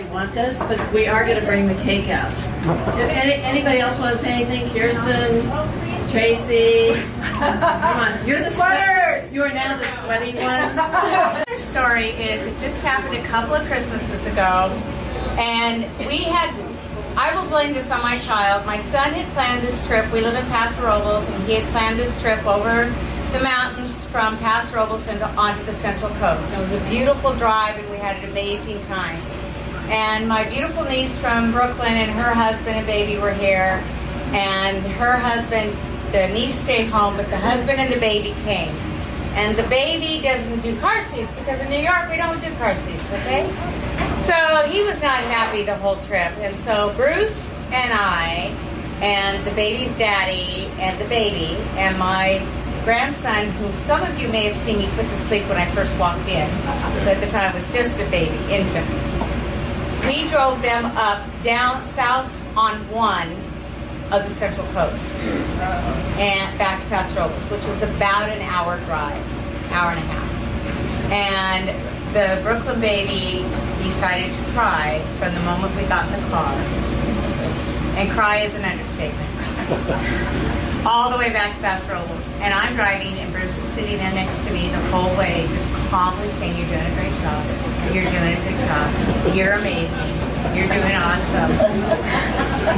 Want this, but we are going to bring the cake out. If anybody else want to say anything? Kirsten, Tracy, come on. You're the sweaters. You are now the sweaty ones. The story is it just happened a couple of Christmases ago, and I will blame this on my child. My son had planned this trip. We live in Paso Robles, and he had planned this trip over the mountains from Paso Robles and onto the Central Coast. It was a beautiful drive, and we had an amazing time. And my beautiful niece from Brooklyn and her husband and baby were here. And her husband, the niece stayed home, but the husband and the baby came. And the baby doesn't do car seats because in New York we don't do car seats, okay? So he was not happy the whole trip. And so Bruce and I and the baby's daddy and the baby and my grandson, who some of you may have seen me put to sleep when I first walked in, but at the time was just a baby, infant. We drove them up down south on one of the Central Coast and back to Paso Robles, which was about an hour drive, hour and a half. And the Brooklyn baby decided to cry from the moment we got in the car. And cry is an understatement. All the way back to Paso Robles. And I'm driving, and Bruce is sitting there next to me the whole way, just calmly saying, "You're doing a great job. You're doing a good job. You're amazing. You're doing awesome."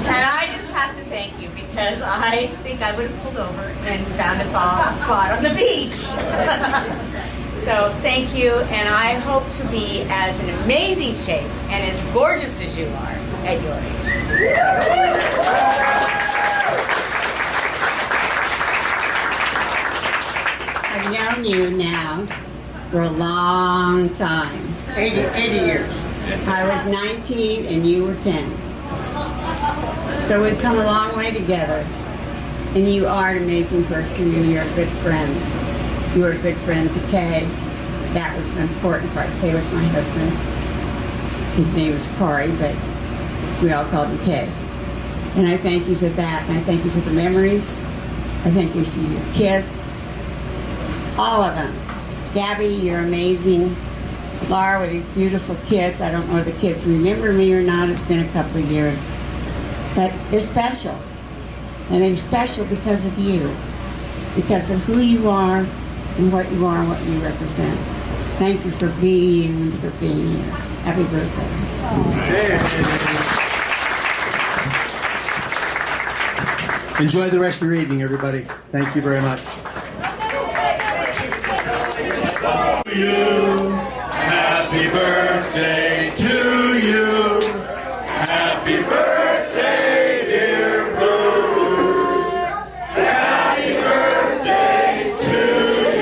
And I just have to thank you because I think I would have pulled over and found us all a spot on the beach. So thank you, and I hope to be as an amazing shape and as gorgeous as you are at your age. I've known you now for a long time. 80 years. I was 19 and you were 10. So we've come a long way together. And you are an amazing person and you're a good friend. You were a good friend to Kay. That was an important part. Kay was my husband. His name was Corey, but we all called him Kay. And I thank you for that. And I thank you for the memories. I thank you for your kids. All of them. Gabby, you're amazing. Laura with these beautiful kids. I don't know if the kids remember me or not. It's been a couple of years. But they're special. And they're special because of you. Because of who you are and what you are and what you represent. Thank you for being you and for being here. Happy birthday. Enjoy the rest of your evening, everybody. Thank you very much. Happy birthday to you. Happy birthday, dear Bruce. Happy birthday to you.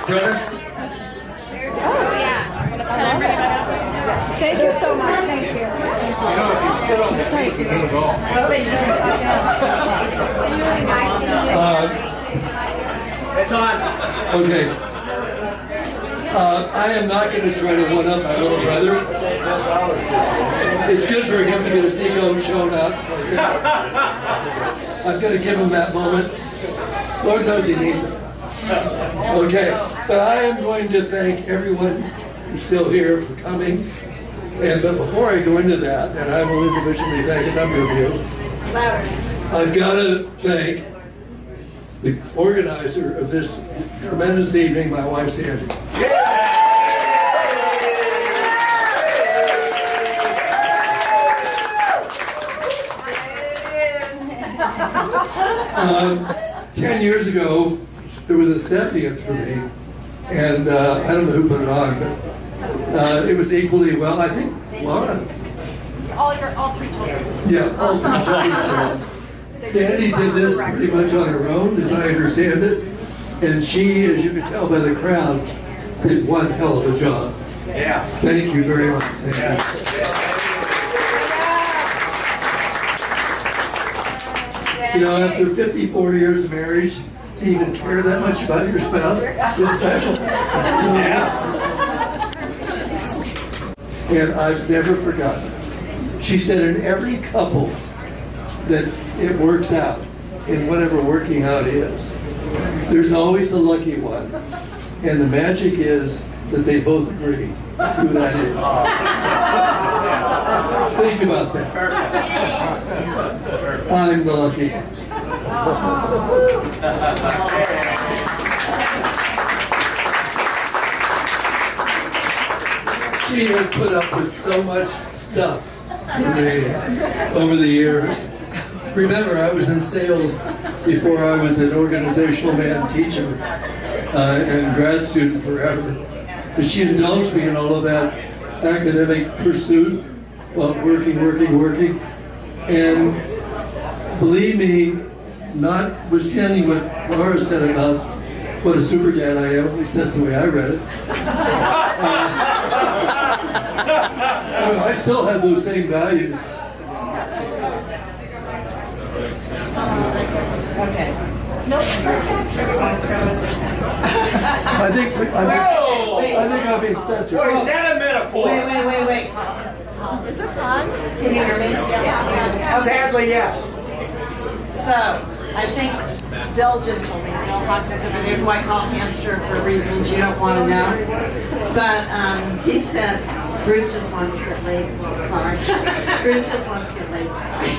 Brother? Thank you so much. Thank you. It's on. Okay. I am not going to try to one-up my little brother. It's good for him to get a Seago shown up. I'm going to give him that moment. Lord knows he needs it. Okay, but I am going to thank everyone who's still here for coming. But before I go into that, and I will individually thank a number of you, I've got to thank the organizer of this tremendous evening, my wife Sandy. Um, 10 years ago, there was a 70th for me, and I don't know who put it on, but it was equally well, I think, Laura. All three children. Yeah, all three children. Sandy did this pretty much on her own, as I understand it, and she, as you can tell by the crowd, did one hell of a job. Yeah. Thank you very much, Sandy. You know, after 54 years of marriage, to even care that much about your spouse is special. Yeah. and I've never forgotten. She said in every couple that it works out, in whatever working out is, there's always the lucky one. And the magic is that they both agree who that is. Think about that. I'm the lucky one. She has put up with so much stuff over the years. Remember, I was in sales before I was an organizational man teacher and grad student forever. But she indulged me in all of that academic pursuit while working. And believe me, notwithstanding what Laura said about what a super dad I am, at least that's the way I read it. I still have those same values. Okay. I think I've been censored. Is that a metaphor? Wait. Is this on? Can you hear me? Yeah. Okay. Sadly, yes. So, I think Bill just told me, Bill Hocknick over there, who I call Hamster for reasons you don't want to know. But he said, Bruce just wants to get laid. Sorry. Bruce just wants to get laid tonight.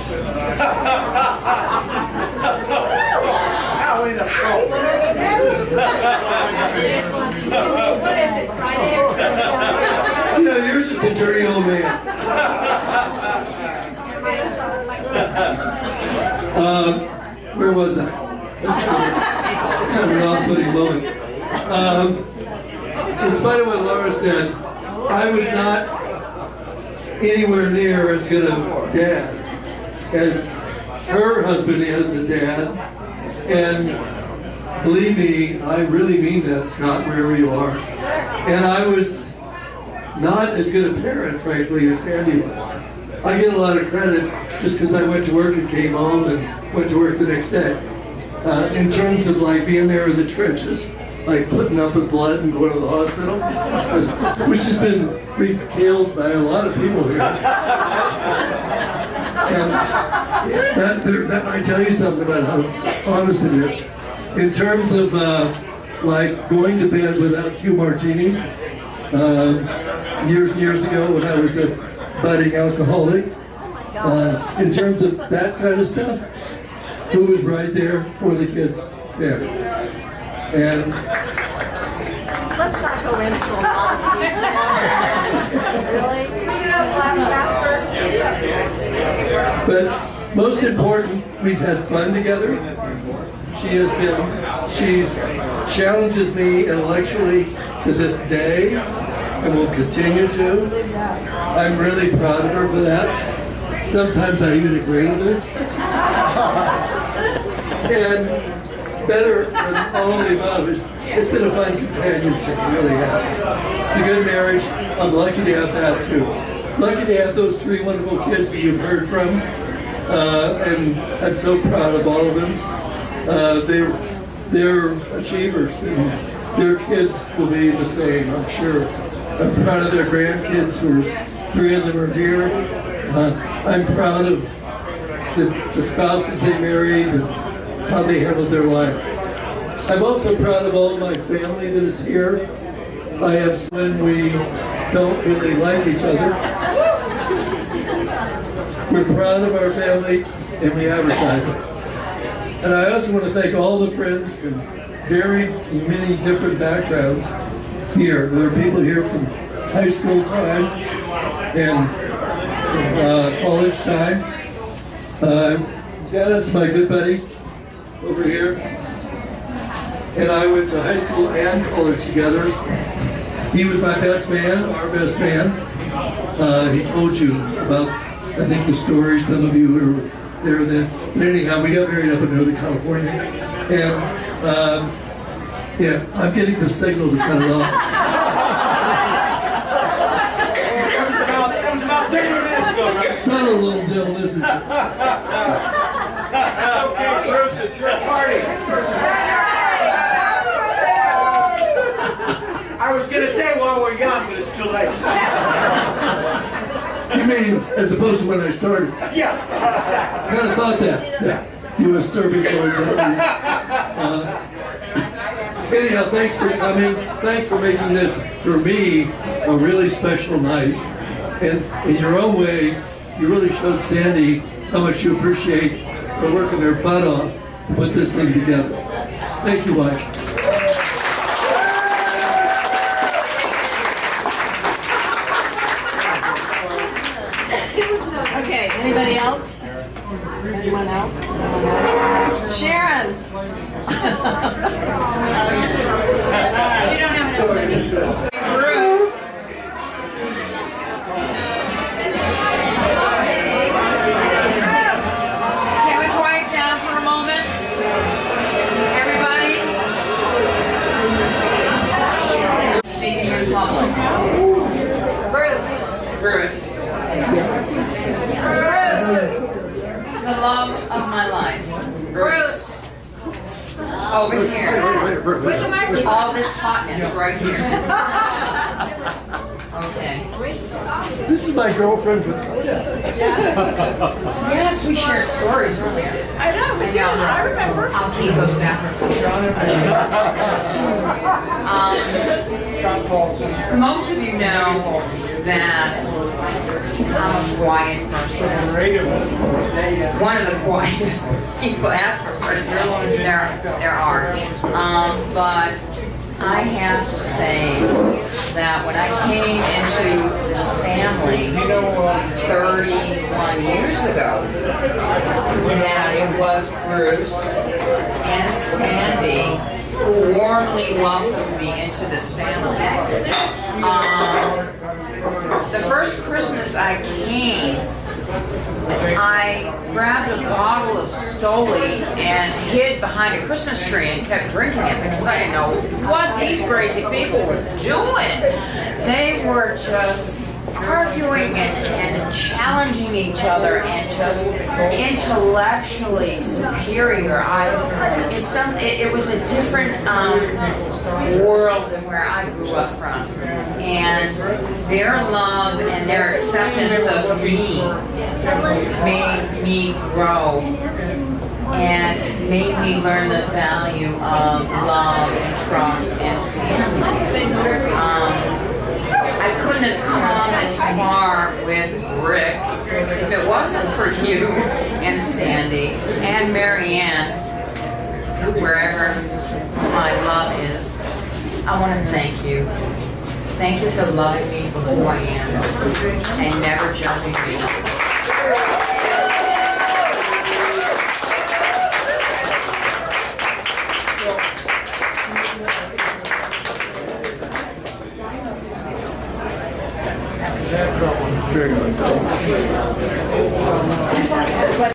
How in the fuck? What is it, Friday? You know, you're just a dirty old man. Where was I? That's kind of an off-putting moment. In spite of what Laura said, I was not anywhere near as good a dad as her husband is a dad. And believe me, I really mean that, Scott, wherever you are. And I was not as good a parent, frankly, as Sandy was. I get a lot of credit just because I went to work and came home and went to work the next day. In terms of like being there in the trenches, like putting up with blood and going to the hospital, which has been recaled by a lot of people here. And that might tell you something about how honest it is. In terms of like going to bed without 2 martinis, years ago when I was a budding alcoholic, in terms of that kind of stuff, who was right there for the kids? Sandy. And Let's not go into a lot of detail. Really? but most important, we've had fun together. She's challenges me intellectually to this day and will continue to. I'm really proud of her for that. Sometimes I even agree with her. And better than all of the above, it's been a fun companionship, it really has. It's a good marriage. I'm lucky to have that too. Lucky to have those 3 wonderful kids that you've heard from. And I'm so proud of all of them. They're achievers, and their kids will be the same, I'm sure. I'm proud of their grandkids, who 3 of them are here. I'm proud of the spouses they married and how they handled their life. I'm also proud of all my family that is here. I have when we don't really like each other. We're proud of our family and we advertise it. And I also want to thank all the friends from very many different backgrounds here. There are people here from high school time and from college time. Dennis, my good buddy, over here. And I went to high school and college together. He was my best man, our best man. He told you about, I think, the story, some of you who were there then. But anyhow, we got married up in Northern California. And, yeah, I'm getting the signal to cut it off. That was about 30 minutes ago, right? Son of a little devil, isn't it? Okay, Bruce, it's your party. I was going to say while we're young, but it's too late. You mean as opposed to when I started? Yeah. Kind of thought that. Yeah. He was serving for anyhow, thanks for coming. Thanks for making this, for me, a really special night. And in your own way, you really showed Sandy how much you appreciate her working their butt off to put this thing together. Thank you, Mike. Okay, anybody else? Anyone else? Sharon! You don't have enough money. Bruce! Can we quiet down for a moment? Everybody? Speaking in public. Bruce. The love of my life. Bruce. Over here. All this hotness right here. Okay. This is my girlfriend from Kodak. Yes, we shared stories earlier. I know, we do. I remember. I'll keep those backwards. Most of you know that I'm a quiet person. One of the quietest people ask for friends. There are. But I have to say that when I came into this family 31 years ago, that it was Bruce and Sandy who warmly welcomed me into this family. The first Christmas I came, I grabbed a bottle of Stoli and hid behind a Christmas tree and kept drinking it because I didn't know what these crazy people were doing. They were just arguing and challenging each other and just intellectually superior. It was a different world than where I grew up from. And their love and their acceptance of me made me grow and made me learn the value of love and trust and family. I couldn't have come as far with Rick if it wasn't for you and Sandy and Marianne, wherever my love is. I want to thank you. Thank you for loving me for who I am and never judging me. Very good.